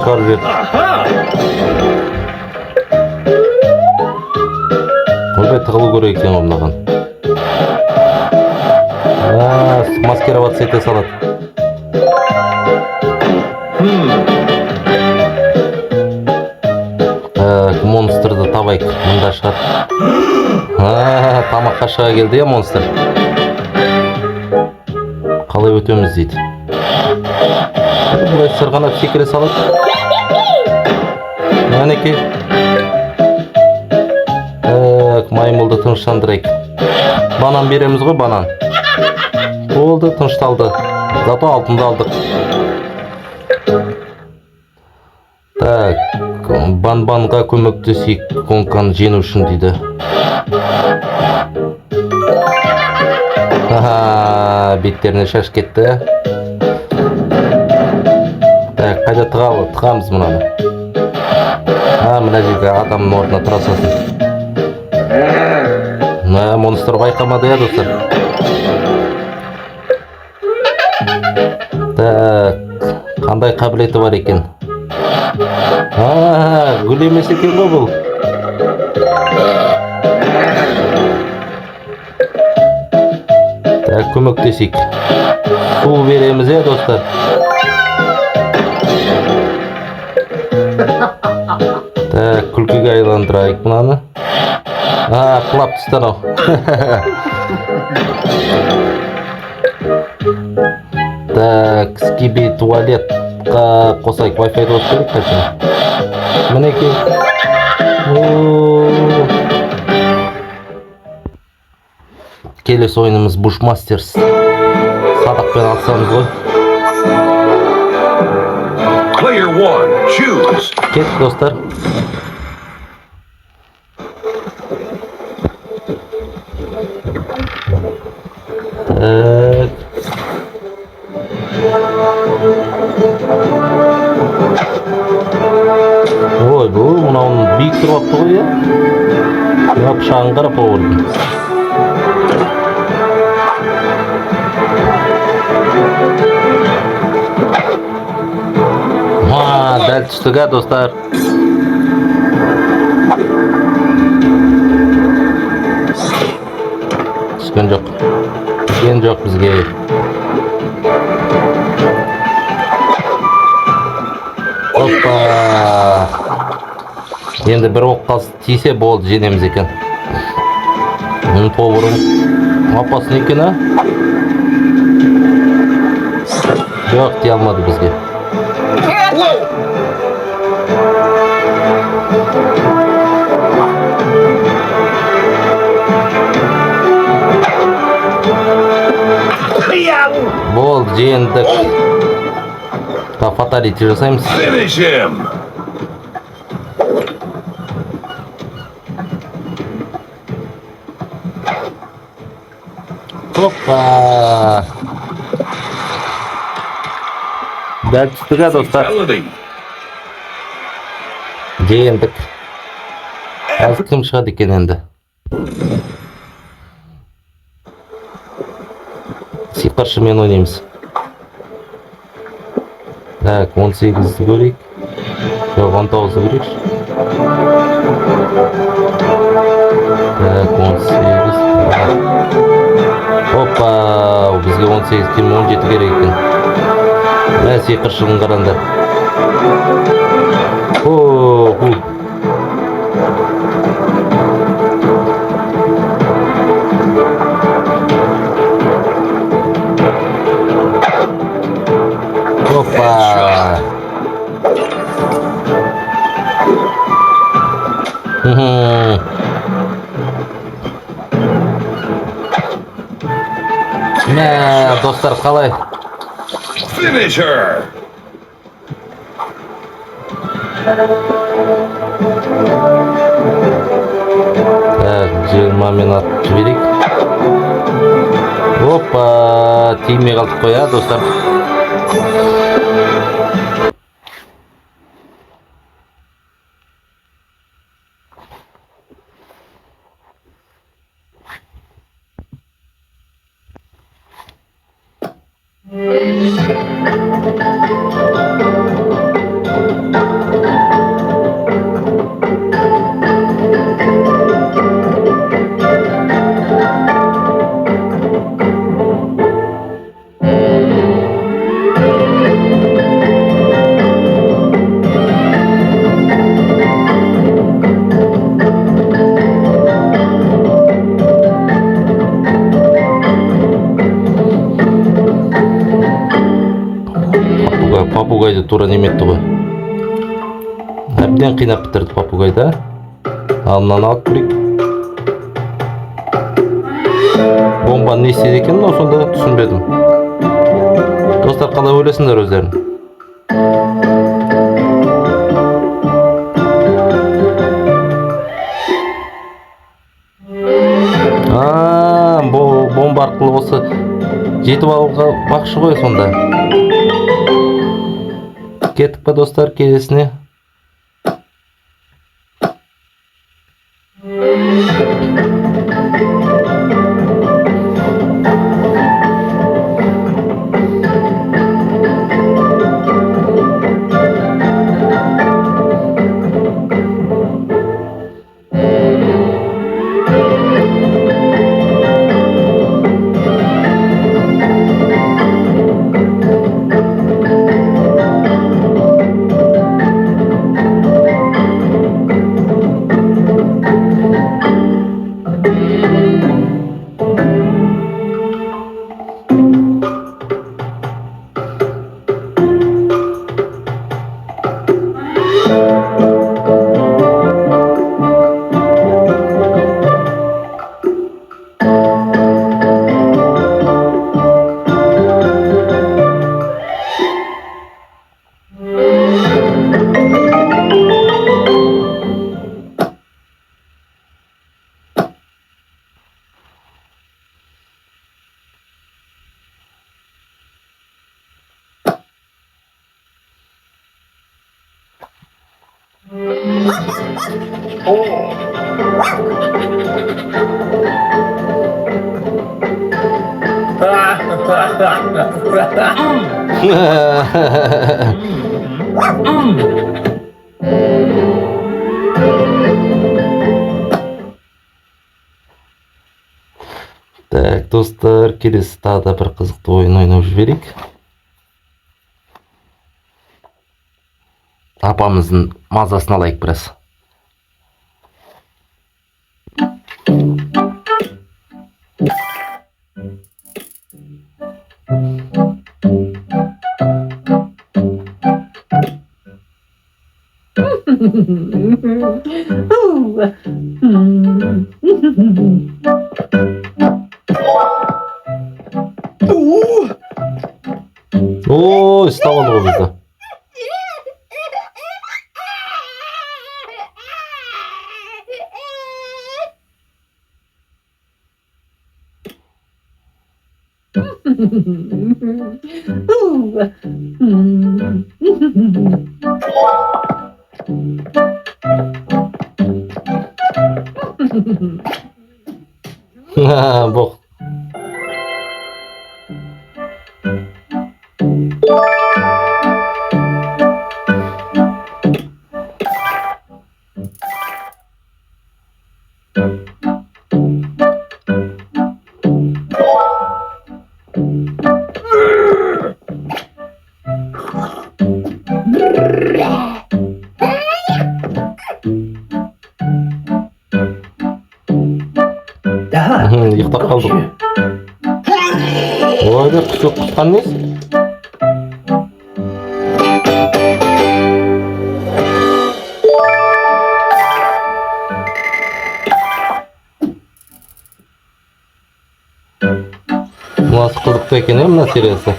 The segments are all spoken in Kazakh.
шығарып жіберді. Ойбай, тығылу керек екен ғой мынаған. Маскироваться ете салады. Монстрды табайық. Мында шығар. Тамаққа шыға келді я монстр. Қалай өтеміз дейді. Бұлай сырғанап секіре салады. Әнеке. Маймылды тыныштандырайық. Банан береміз ғой, банан. Болды, тынышталды. Зато алтынды алдық. Так, банбанға көмектесейік конканы жеңу үшін дейді. Беттеріне шаш кетті. Так, қайда тығамыз мұнаны? Мына жерге адамның орнына тұра салсын. Монстр байқамады я, достар. Так, қандай қабілеті бар екен? Гүл емес екен ғой бұл. Так, көмектесейік. Су береміз е, достар. Так, күлкіге айландырайық мұнаны. Құлап түсті анау. Так, скиби туалетқа қосайық. Wi-Fi қосып керек қайсын. Мінеке. Келесі ойынымыз Bushmasters. Садақпен алсамыз ғой. Player 1, choose. Кеттік, достар. Так. Ой, бұл мынауын биік тұрапты ғой, я? Мен пышағын қарап ауырдым. Дәл түстік, достар. Түскен жоқ. Түскен жоқ бізге. Опа! Енді бір оқ қалсы тисе болды, жеңеміз екен. Тобырым апасын екен, а? Жоқ, дей алмады бізге. Болды, жеңдік. Фаталити жасаймыз. Finish him. Опа! Дәл түстік, достар. Жеңдік. Қазір кім шығады екен енді? Сиқыршымен ойнаймыз. Так, 18-ді көрейік. Жоқ, 19-ді көрейікші. Так, 18. Опа, бізге 18 кем 17 керек екен. Мә, сиқыршығын қарандар. Опа! Мә, достар, қалай? Finish her. Так, 20 минут жіберейік. Опа, тиімей қалдық қой, достар. Попугайды тура неметті ғой. Әбден қинап бітірді попугайды. Ал мынаны алып көрейік. Бомбаны не істейді екен, но сонда түсінбедім. Достар, қалай ойлайсыңдар өздерің? Бомба арқылы осы жетіп алуға бақшы ғой сонда. Кеттік па достар, келесіне? Так, достар, келесі тағы да бір қызықты ойын ойнап жіберейік. Апамыздың мазасын алайық біраз. О, ұстап алды ғой бізді. Бог. Ұйықтап қалдық. Ойда құсық құсқан несі? Мынасы қызықты екен, мына сериясы.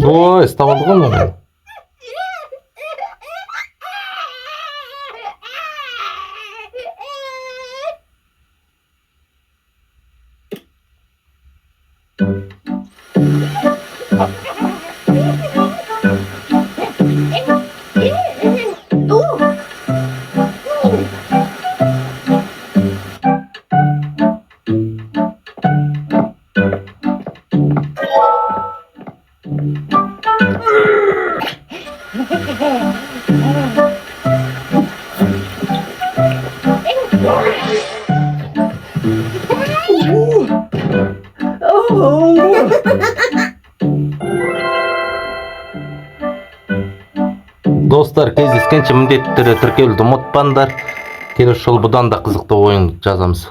Ой, ұстап алды ғой мені. Достар, кездескенше міндетті түрде тіркелуді ұмытпаңдар. Келесі жолы бұдан да қызықты ойын жазамыз.